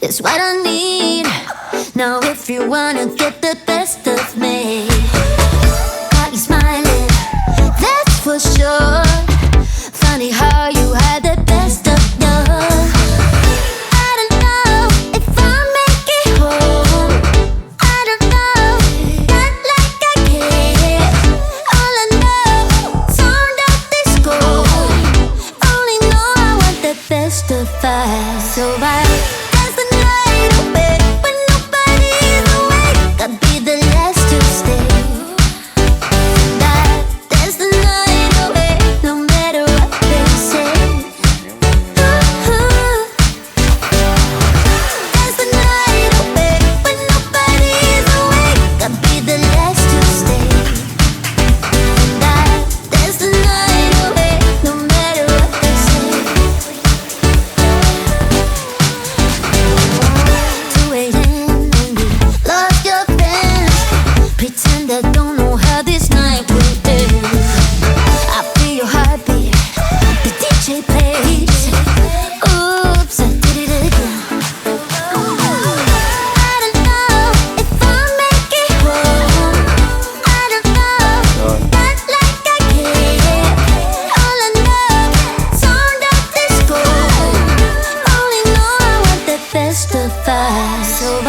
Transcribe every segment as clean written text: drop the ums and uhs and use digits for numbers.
is what I need. Now if you wanna get the best of me, got you smiling, that's for sure. Funny how you had the best of yours. I don't know if I'll make it home. I don't know, not like I care. All I know, sound of disco. Only know I want the best of us. So I dance the night away when nobody's awake. Gotta be the last to stay. Dance the night away, no matter what they say. Dance the night away when nobody's awake. Gotta be the last to stay. Dance the night away, no matter what they say. 2 a.m. and you lost your friends. Pretend I don't know how this night will end. I feel your heartbeat, the DJ plays. Oops, I did it again. I don't know if I'll make it home. I don't know, not like I care. All I know, sound of disco. Only know I want the best of us. So I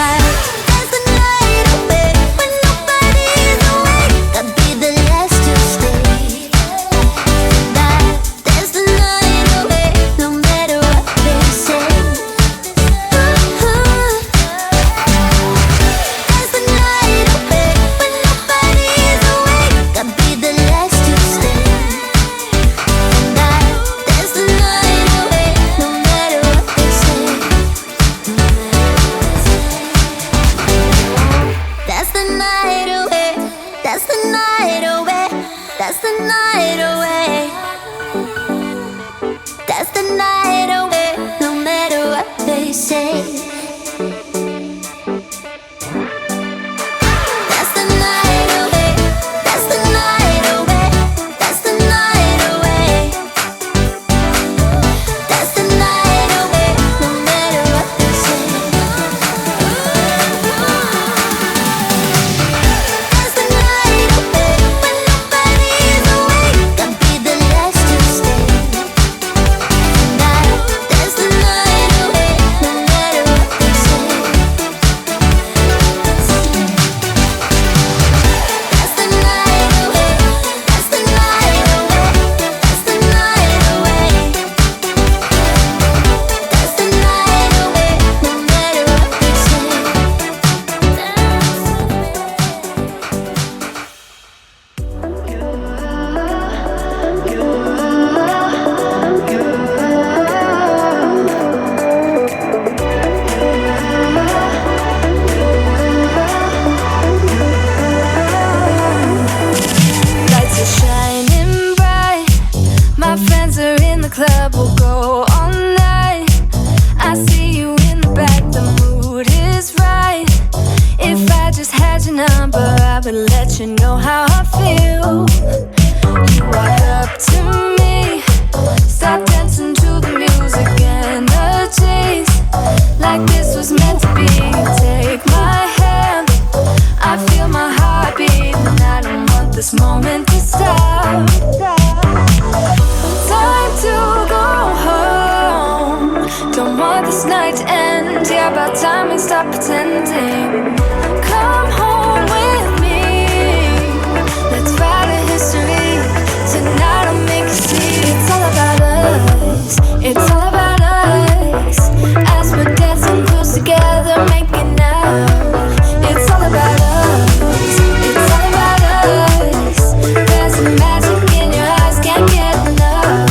dance the night away when nobody's awake. Gotta be the last to stay. Dance the night away, no matter what they say. Dance the night away when nobody's awake. Gotta be the last to stay. Dance the night away, no matter what they say. That's the night away. That's the night away. That's the night away. That's the night away, no matter what they say. That's the night away. That's the night away. That's the night away. That's the night away, no matter what they say. That's the night away when nobody's awake. Gotta be the last to stay. That's the night away, no matter what they say. That's the night away. That's the night away. That's the night away. That's the night away, no matter what they say. Lights are shining bright. My friends are in the club, we'll go all night. I see you in the back, the mood is right. If I just had your number, I would let you know how I feel. You walk up to me, start dancing to the music and the chase. Like this was meant to be. Take my hand, I feel my heart beat, and I don't want this moment to stop. Time to go home. Don't want this night to end. Yeah, about time we stop pretending. Come home with me. Let's write a history. Tonight I'll make you see. It's all about us. It's all about us. As we're dancing close together, making out. It's all about us. It's all about us. There's some magic in your eyes, can't get enough.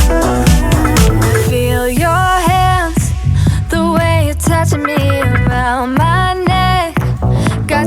Feel your hands, the way you're touching me around my neck. Got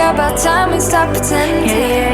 Yeah, about time we stop pretending.